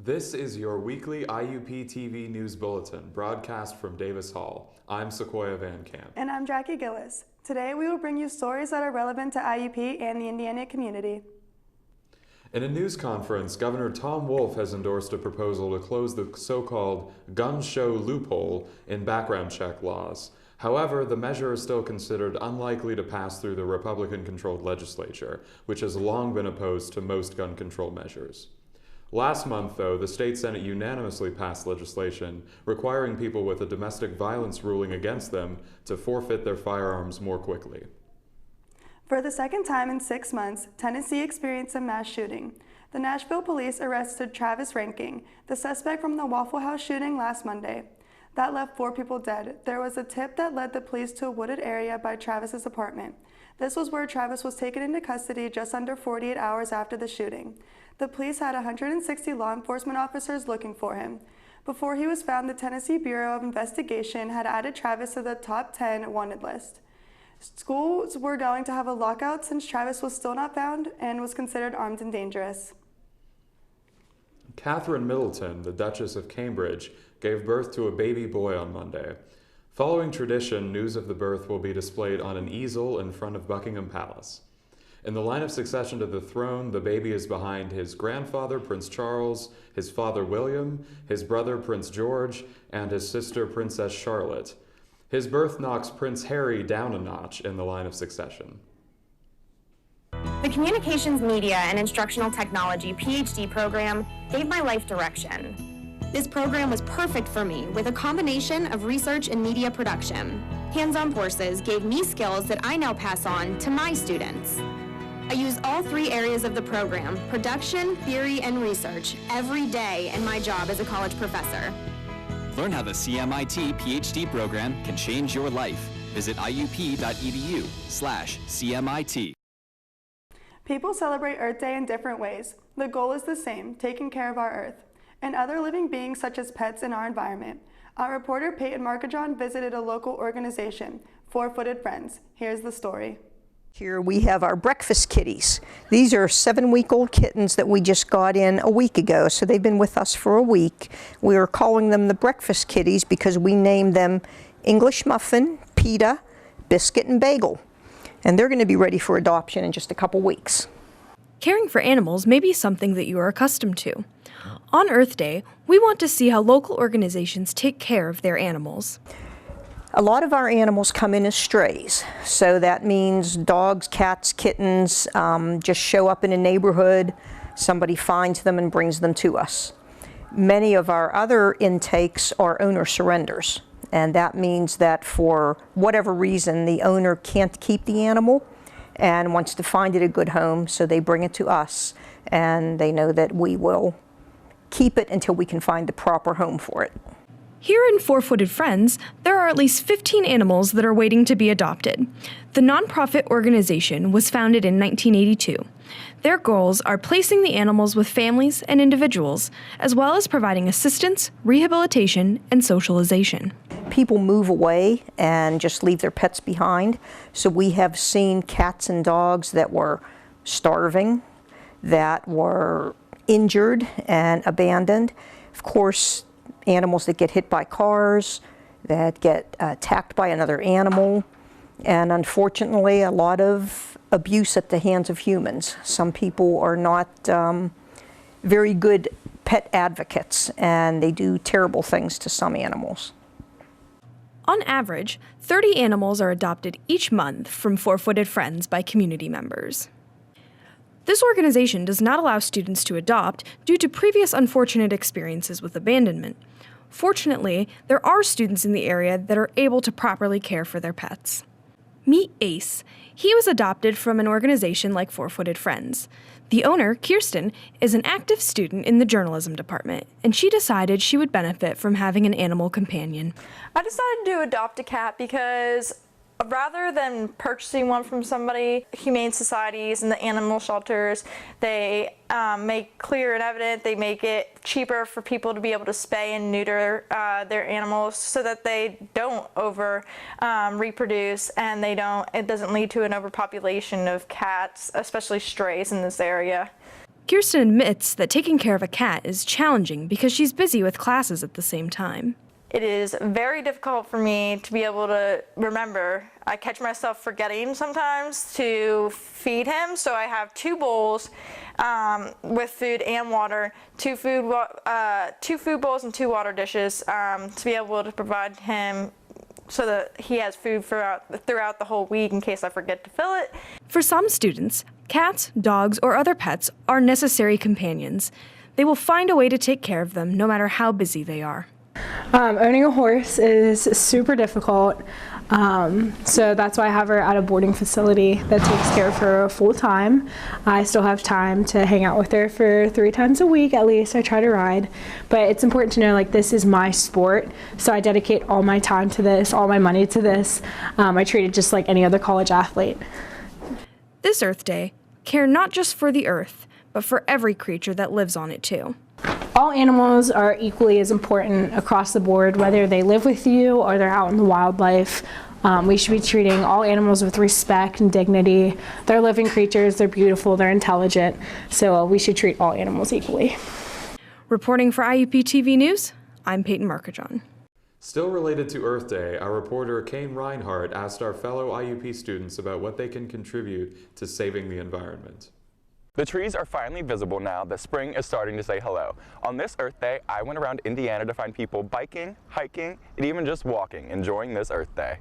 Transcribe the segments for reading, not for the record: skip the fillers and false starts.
This is your weekly IUP TV News Bulletin, broadcast from Davis Hall. I'm Sequoia Van Camp. And I'm Jackie Gillis. Today we will bring you stories that are relevant to IUP and the Indiana community. In a news conference, Governor Tom Wolf has endorsed a proposal to close the so-called gun show loophole in background check laws. However, the measure is still considered unlikely to pass through the Republican-controlled legislature, which has long been opposed to most gun control measures. Last month, though, the state Senate unanimously passed legislation requiring people with a domestic violence ruling against them to forfeit their firearms more quickly. For the second time in 6 months, Tennessee experienced a mass shooting. The Nashville police arrested Travis Ranking, the suspect from the Waffle House shooting last Monday. That left 4 people dead. There was a tip that led the police to a wooded area by Travis's apartment. This was where Travis was taken into custody just under 48 hours after the shooting. The police had 160 law enforcement officers looking for him. Before he was found, the Tennessee Bureau of Investigation had added Travis to the top 10 wanted list. Schools were going to have a lockout since Travis was still not found and was considered armed and dangerous. Catherine Middleton, the Duchess of Cambridge, gave birth to a baby boy on Monday. Following tradition, news of the birth will be displayed on an easel in front of Buckingham Palace. In the line of succession to the throne, the baby is behind his grandfather, Prince Charles, his father, William, his brother, Prince George, and his sister, Princess Charlotte. His birth knocks Prince Harry down a notch in the line of succession. The Communications, Media, and Instructional Technology PhD program gave my life direction. This program was perfect for me with a combination of research and media production. Hands-on courses gave me skills that I now pass on to my students. I use all 3 areas of the program, production, theory, and research, every day in my job as a college professor. Learn how the CMIT PhD program can change your life. Visit iup.edu/CMIT. People celebrate Earth Day in different ways. The goal is the same, taking care of our Earth and other living beings such as pets in our environment. Our reporter Peyton Markajon visited a local organization, 4-Footed Friends. Here's the story. Here we have our breakfast kitties. These are 7-week-old kittens that we just got in a week ago, so they've been with us for a week. We are calling them the breakfast kitties because we named them English Muffin, Pita, Biscuit, and Bagel. And they're going to be ready for adoption in just a couple weeks. Caring for animals may be something that you are accustomed to. On Earth Day, we want to see how local organizations take care of their animals. A lot of our animals come in as strays, so that means dogs, cats, kittens just show up in a neighborhood, somebody finds them and brings them to us. Many of our other intakes are owner surrenders, and that means that for whatever reason the owner can't keep the animal and wants to find it a good home, so they bring it to us and they know that we will keep it until we can find the proper home for it. Here in 4-Footed Friends, there are at least 15 animals that are waiting to be adopted. The nonprofit organization was founded in 1982. Their goals are placing the animals with families and individuals, as well as providing assistance, rehabilitation, and socialization. People move away and just leave their pets behind. So we have seen cats and dogs that were starving, that were injured and abandoned. Of course, animals that get hit by cars, that get attacked by another animal, and unfortunately a lot of abuse at the hands of humans. Some people are not very good pet advocates, and they do terrible things to some animals. On average, 30 animals are adopted each month from 4-Footed Friends by community members. This organization does not allow students to adopt due to previous unfortunate experiences with abandonment. Fortunately, there are students in the area that are able to properly care for their pets. Meet Ace. He was adopted from an organization like 4-Footed Friends. The owner, Kirsten, is an active student in the journalism department, and she decided she would benefit from having an animal companion. I decided to adopt a cat because rather than purchasing one from somebody, humane societies and the animal shelters, they make clear and evident, they make it cheaper for people to be able to spay and neuter their animals so that they don't reproduce and it doesn't lead to an overpopulation of cats, especially strays in this area. Kirsten admits that taking care of a cat is challenging because she's busy with classes at the same time. It is very difficult for me to be able to remember. I catch myself forgetting sometimes to feed him, so I have 2 bowls with food and water, 2 food bowls and 2 water dishes to be able to provide him so that he has food throughout the whole week in case I forget to fill it. For some students, cats, dogs, or other pets are necessary companions. They will find a way to take care of them no matter how busy they are. Owning a horse is super difficult, so that's why I have her at a boarding facility that takes care of her full time. I still have time to hang out with her for 3 times a week at least. I try to ride, but it's important to know, like, this is my sport, so I dedicate all my time to this, all my money to this. I treat it just like any other college athlete. This Earth Day, care not just for the Earth, but for every creature that lives on it too. All animals are equally as important across the board, whether they live with you or they're out in the wildlife. We should be treating all animals with respect and dignity. They're living creatures, they're beautiful, they're intelligent, so we should treat all animals equally. Reporting for IUP TV News, I'm Peyton Markajon. Still related to Earth Day, our reporter Kane Reinhardt asked our fellow IUP students about what they can contribute to saving the environment. The trees are finally visible now that spring is starting to say hello. On this Earth Day, I went around Indiana to find people biking, hiking, and even just walking, enjoying this Earth Day.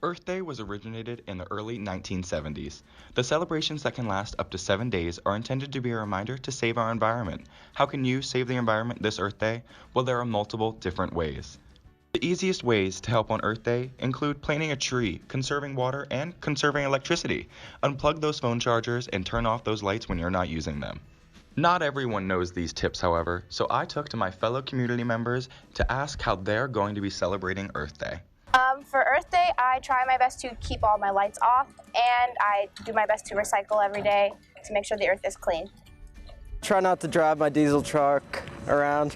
Earth Day was originated in the early 1970s. The celebrations that can last up to 7 days are intended to be a reminder to save our environment. How can you save the environment this Earth Day? Well, there are multiple different ways. The easiest ways to help on Earth Day include planting a tree, conserving water, and conserving electricity. Unplug those phone chargers and turn off those lights when you're not using them. Not everyone knows these tips, however, so I took to my fellow community members to ask how they're going to be celebrating Earth Day. For Earth Day, I try my best to keep all my lights off, and I do my best to recycle every day to make sure the earth is clean. Try not to drive my diesel truck around.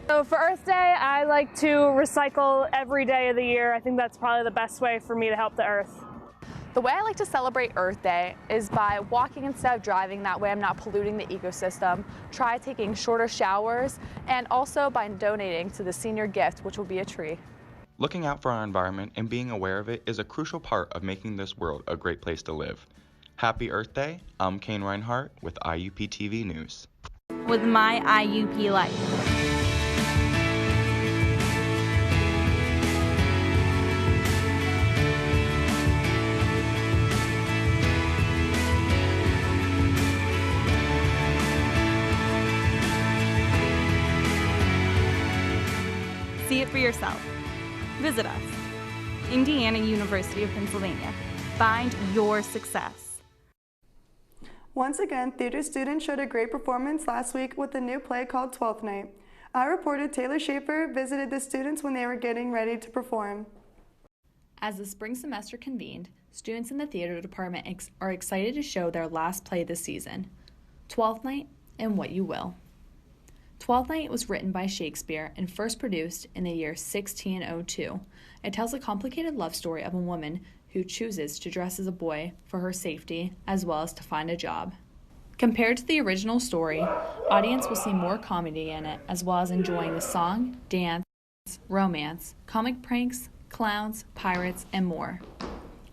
So for Earth Day, I like to recycle every day of the year. I think that's probably the best way for me to help the earth. The way I like to celebrate Earth Day is by walking instead of driving. That way I'm not polluting the ecosystem. Try taking shorter showers, and also by donating to the senior gift, which will be a tree. Looking out for our environment and being aware of it is a crucial part of making this world a great place to live. Happy Earth Day. I'm Kane Reinhardt with IUP TV News. With my IUP life. See it for yourself. Visit us. Indiana University of Pennsylvania. Find your success. Once again, theater students showed a great performance last week with a new play called 12th Night. Our reporter Taylor Schaefer visited the students when they were getting ready to perform. As the spring semester convened, students in the theater department are excited to show their last play this season, 12th Night and What You Will. 12th Night was written by Shakespeare and first produced in the year 1602. It tells a complicated love story of a woman who chooses to dress as a boy for her safety as well as to find a job. Compared to the original story, audience will see more comedy in it as well as enjoying the song, dance, romance, comic pranks, clowns, pirates, and more.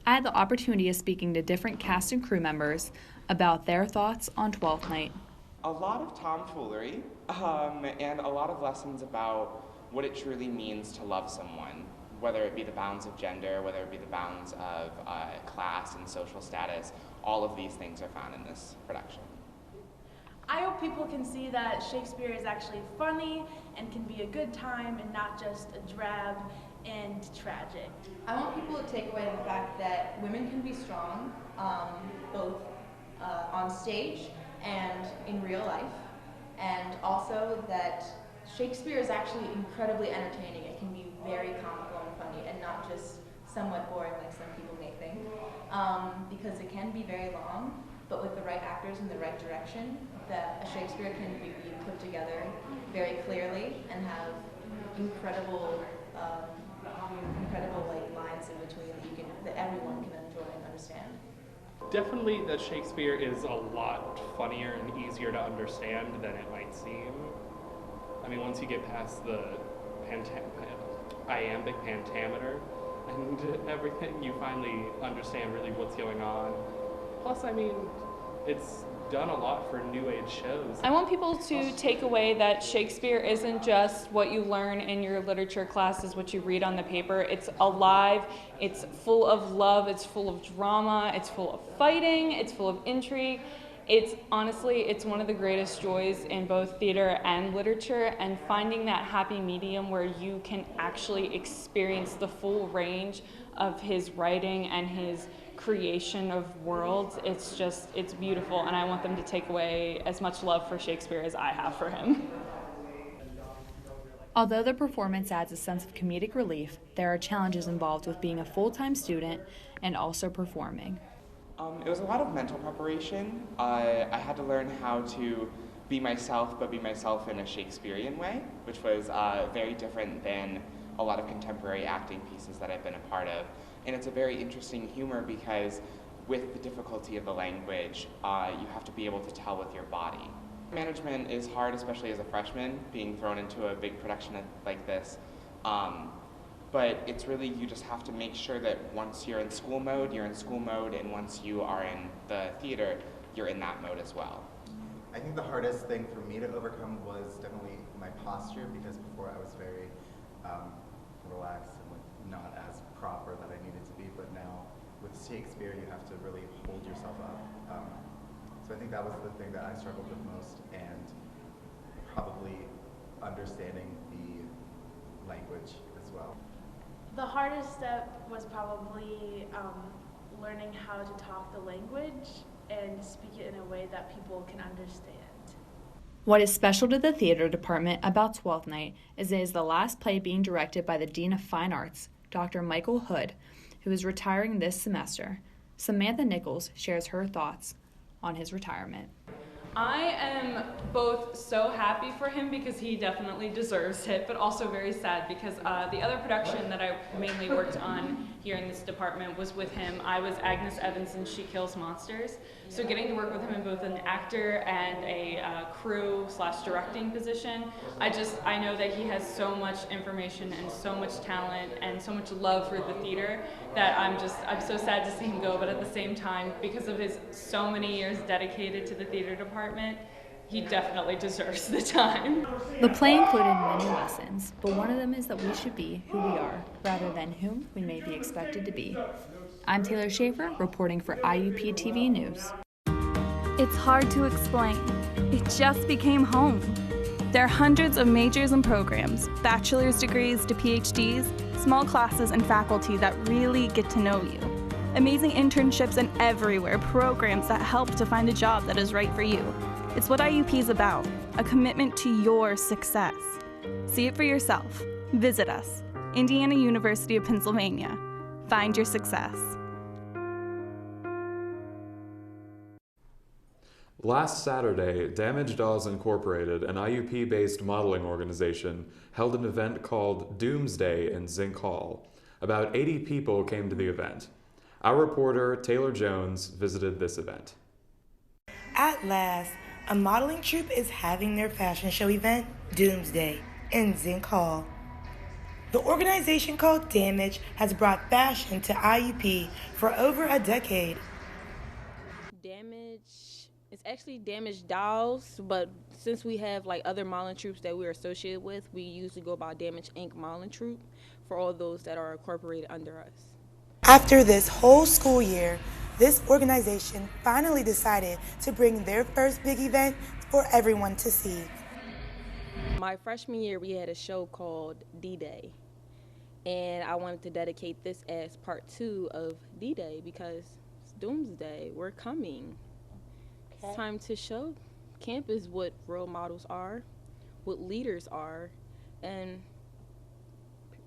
I had the opportunity of speaking to different cast and crew members about their thoughts on 12th Night. A lot of tomfoolery and a lot of lessons about what it truly means to love someone, whether it be the bounds of gender, whether it be the bounds of class and social status. All of these things are found in this production. I hope people can see that Shakespeare is actually funny and can be a good time and not just a drab and tragic. I want people to take away the fact that women can be strong, both on stage and in real life, and also that Shakespeare is actually incredibly entertaining. It can be very comical and funny and not just somewhat boring like some people may think, because it can be very long, but with the right actors in the right direction, that a Shakespeare can be put together very clearly and have incredible like lines in between that everyone can enjoy and understand. definitely that Shakespeare is a lot funnier and easier to understand than it might seem. I mean, once you get past the iambic pentameter and everything, you finally understand really what's going on. Plus, I mean, it's done a lot for new age shows. I want people to take away that Shakespeare isn't just what you learn in your literature classes, what you read on the paper. It's alive, it's full of love, it's full of drama, it's full of fighting, it's full of intrigue. It's honestly, it's one of the greatest joys in both theater and literature, and finding that happy medium where you can actually experience the full range of his writing and his creation of worlds. It's beautiful, and I want them to take away as much love for Shakespeare as I have for him. Although the performance adds a sense of comedic relief, there are challenges involved with being a full-time student and also performing. It was a lot of mental preparation. I had to learn how to be myself, but be myself in a Shakespearean way, which was very different than a lot of contemporary acting pieces that I've been a part of. And it's a very interesting humor because with the difficulty of the language, you have to be able to tell with your body. Management is hard, especially as a freshman, being thrown into a big production like this. But it's really, you just have to make sure that once you're in school mode, you're in school mode, and once you are in the theater, you're in that mode as well. I think the hardest thing for me to overcome was definitely my posture, because before I was very relaxed and not as proper that I needed to be, but now with Shakespeare you have to really hold yourself up. So I think that was the thing that I struggled with most, and probably understanding the language as well. The hardest step was probably learning how to talk the language and speak it in a way that people can understand. What is special to the theater department about Twelfth Night is it is the last play being directed by the Dean of Fine Arts, Dr. Michael Hood, who is retiring this semester. Samantha Nichols shares her thoughts on his retirement. I am both so happy for him because he definitely deserves it, but also very sad because the other production that I mainly worked on here in this department was with him. I was Agnes Evans in She Kills Monsters. So getting to work with him in both an actor and a crew/directing position, I know that he has so much information and so much talent and so much love for the theater that I'm so sad to see him go, but at the same time, because of his so many years dedicated to the theater department, he definitely deserves the time. The play included many lessons, but one of them is that we should be who we are, rather than whom we may be expected to be. I'm Taylor Schaefer, reporting for IUP TV News. It's hard to explain. It just became home. There are hundreds of majors and programs, bachelor's degrees to PhDs, small classes and faculty that really get to know you. Amazing internships and everywhere, programs that help to find a job that is right for you. It's what IUP is about, a commitment to your success. See it for yourself. Visit us, Indiana University of Pennsylvania. Find your success. Last Saturday, Damaged Dolls Incorporated, an IUP-based modeling organization, held an event called Doomsday in Zink Hall. About 80 people came to the event. Our reporter, Taylor Jones, visited this event. At last, a modeling troupe is having their fashion show event, Doomsday, in Zink Hall. The organization called Damage has brought fashion to IUP for over a decade. It's actually Damaged Dolls, but since we have like other modeling troupes that we're associated with, we usually go by Damage Inc. modeling troupe for all those that are incorporated under us. After this whole school year, this organization finally decided to bring their first big event for everyone to see. My freshman year, we had a show called D-Day, and I wanted to dedicate this as part 2 of D-Day because it's Doomsday, we're coming. It's time to show campus what role models are, what leaders are, and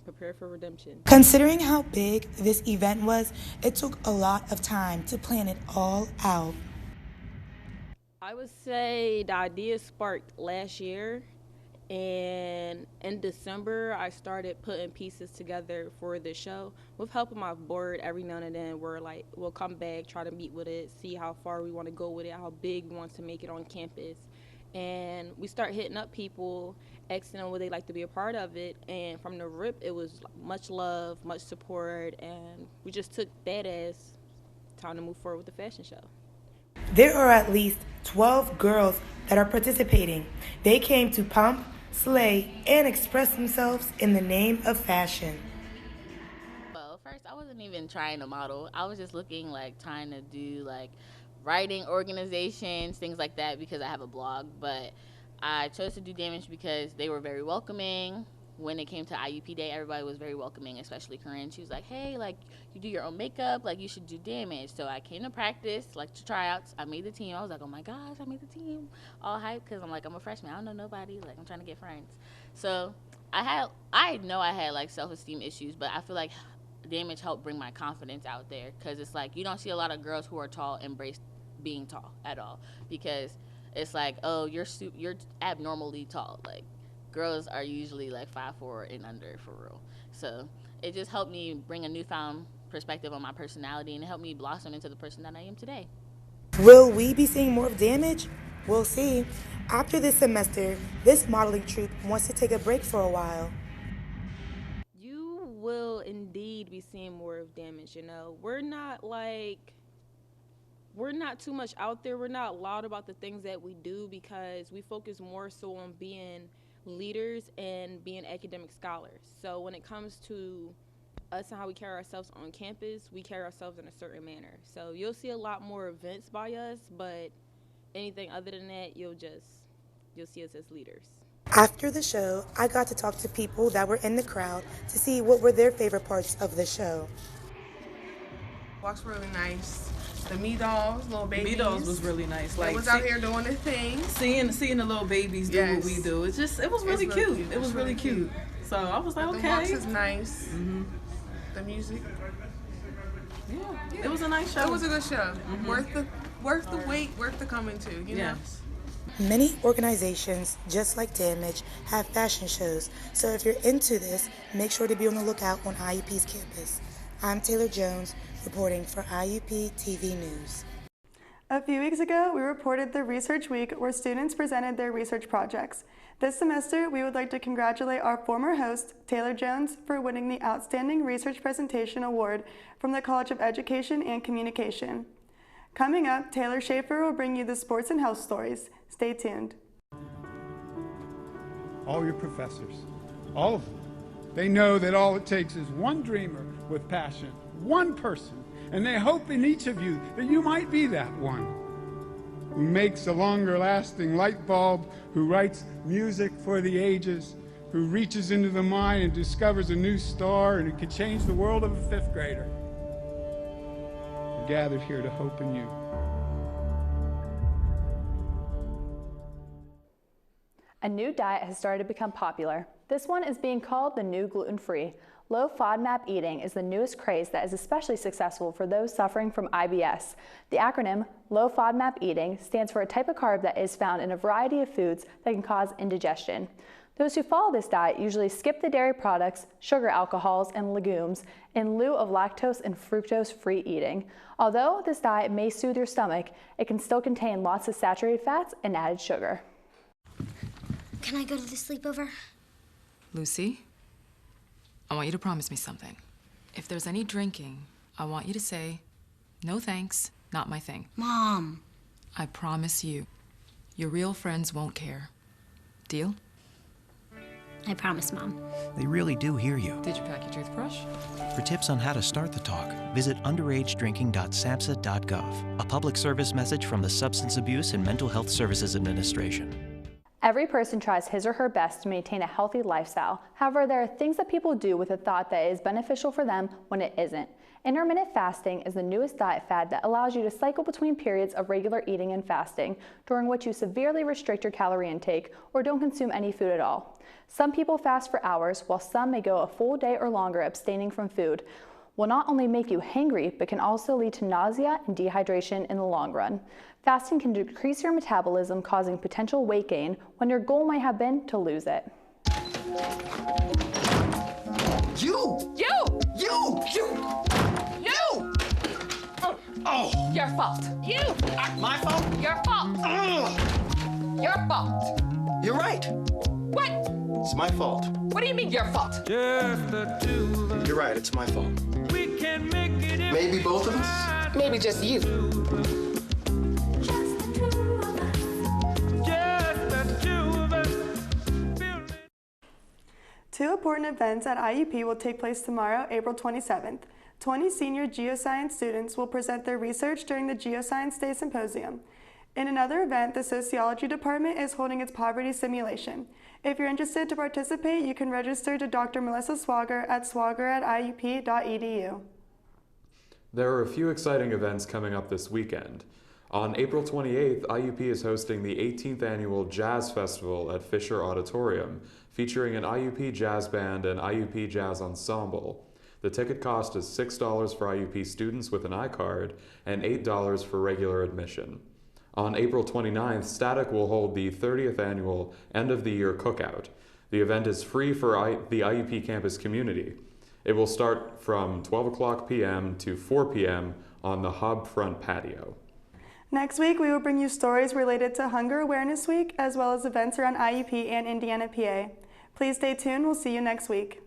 prepare for redemption. Considering how big this event was, it took a lot of time to plan it all out. I would say the idea sparked last year, And in December, I started putting pieces together for the show. With help of my board, every now and then we'll come back, try to meet with it, see how far we want to go with it, how big we want to make it on campus. And we start hitting up people, asking them would they like to be a part of it. And from the rip, it was much love, much support, and we just took that as time to move forward with the fashion show. There are at least 12 girls that are participating. They came to pump, slay, and express themselves in the name of fashion. Well, first, I wasn't even trying to model. I was just looking trying to do writing organizations, things like that, because I have a blog. But I chose to do Damage because they were very welcoming. When it came to IUP Day, everybody was very welcoming, especially Corinne. She was like, hey, you do your own makeup, you should do Damage. So I came to practice, to tryouts. I made the team. I was like, oh my gosh, I made the team. All hyped because I'm a freshman. I don't know nobody. I'm trying to get friends. So I know I had self-esteem issues, but I feel like Damage helped bring my confidence out there, because it's you don't see a lot of girls who are tall embrace being tall at all, because it's oh, you're abnormally tall. Girls are usually 5'4" and under for real. So it just helped me bring a newfound perspective on my personality, and it helped me blossom into the person that I am today. Will we be seeing more of Damage? We'll see. After this semester, this modeling troupe wants to take a break for a while. You will indeed be seeing more of Damage, We're not too much out there. We're not loud about the things that we do because we focus more so on being leaders and being academic scholars. So when it comes to us and how we carry ourselves on campus, we carry ourselves in a certain manner. So you'll see a lot more events by us, but anything other than that, you'll see us as leaders. After the show, I got to talk to people that were in the crowd to see what were their favorite parts of the show. Walks really nice. The Me Dolls, little babies. The Me Dolls was really nice. They was out here doing their thing. Seeing the little babies do what we do. It was really cute. It was really cute. So I was like, okay. The walks is nice. Mm-hmm. The music. Yeah, it was a nice show. It was a good show. Mm-hmm. Worth the wait, worth the coming to, you know? Many organizations, just like Damage, have fashion shows. So if you're into this, make sure to be on the lookout on IUP's campus. I'm Taylor Jones, reporting for IUP TV News. A few weeks ago, we reported the Research Week where students presented their research projects. This semester, we would like to congratulate our former host, Taylor Jones, for winning the Outstanding Research Presentation Award from the College of Education and Communication. Coming up, Taylor Schaefer will bring you the sports and health stories. Stay tuned. All your professors, all of them, they know that all it takes is one dreamer with passion, one person, and they hope in each of you that you might be that one who makes a longer-lasting light bulb, who writes music for the ages, who reaches into the mind and discovers a new star and who can change the world of a fifth grader. We're gathered here to hope in you. A new diet has started to become popular. This one is being called the new gluten-free. Low FODMAP eating is the newest craze that is especially successful for those suffering from IBS. The acronym Low FODMAP eating stands for a type of carb that is found in a variety of foods that can cause indigestion. Those who follow this diet usually skip the dairy products, sugar alcohols, and legumes in lieu of lactose and fructose-free eating. Although this diet may soothe your stomach, it can still contain lots of saturated fats and added sugar. Can I go to the sleepover? Lucy, I want you to promise me something. If there's any drinking, I want you to say, no thanks, not my thing. Mom. I promise you, your real friends won't care. Deal? I promise, Mom. They really do hear you. Did you pack your toothbrush? For tips on how to start the talk, visit underagedrinking.samhsa.gov. A public service message from the Substance Abuse and Mental Health Services Administration. Every person tries his or her best to maintain a healthy lifestyle. However, there are things that people do with a thought that is beneficial for them when it isn't. Intermittent fasting is the newest diet fad that allows you to cycle between periods of regular eating and fasting, during which you severely restrict your calorie intake or don't consume any food at all. Some people fast for hours, while some may go a full day or longer abstaining from food. will not only make you hangry, but can also lead to nausea and dehydration in the long run. Fasting can decrease your metabolism, causing potential weight gain when your goal might have been to lose it. You! Oh! Your fault. You! My fault? Your fault. Ugh. Your fault. You're right. What? It's my fault. What do you mean your fault? You're right, it's my fault. Maybe both of us? Maybe just you. Two important events at IUP will take place tomorrow, April 27th. 20 senior geoscience students will present their research during the Geoscience Day Symposium. In another event, the Sociology Department is holding its poverty simulation. If you're interested to participate, you can register to Dr. Melissa Swager at swager@iup.edu. There are a few exciting events coming up this weekend. On April 28th, IUP is hosting the 18th Annual Jazz Festival at Fisher Auditorium, featuring an IUP Jazz Band and IUP Jazz Ensemble. The ticket cost is $6 for IUP students with an iCard and $8 for regular admission. On April 29th, Static will hold the 30th Annual End-of-the-Year Cookout. The event is free for the IUP campus community. It will start from 12 p.m. to 4 p.m. on the Hub Front patio. Next week, we will bring you stories related to Hunger Awareness Week, as well as events around IUP and Indiana, PA. Please stay tuned. We'll see you next week.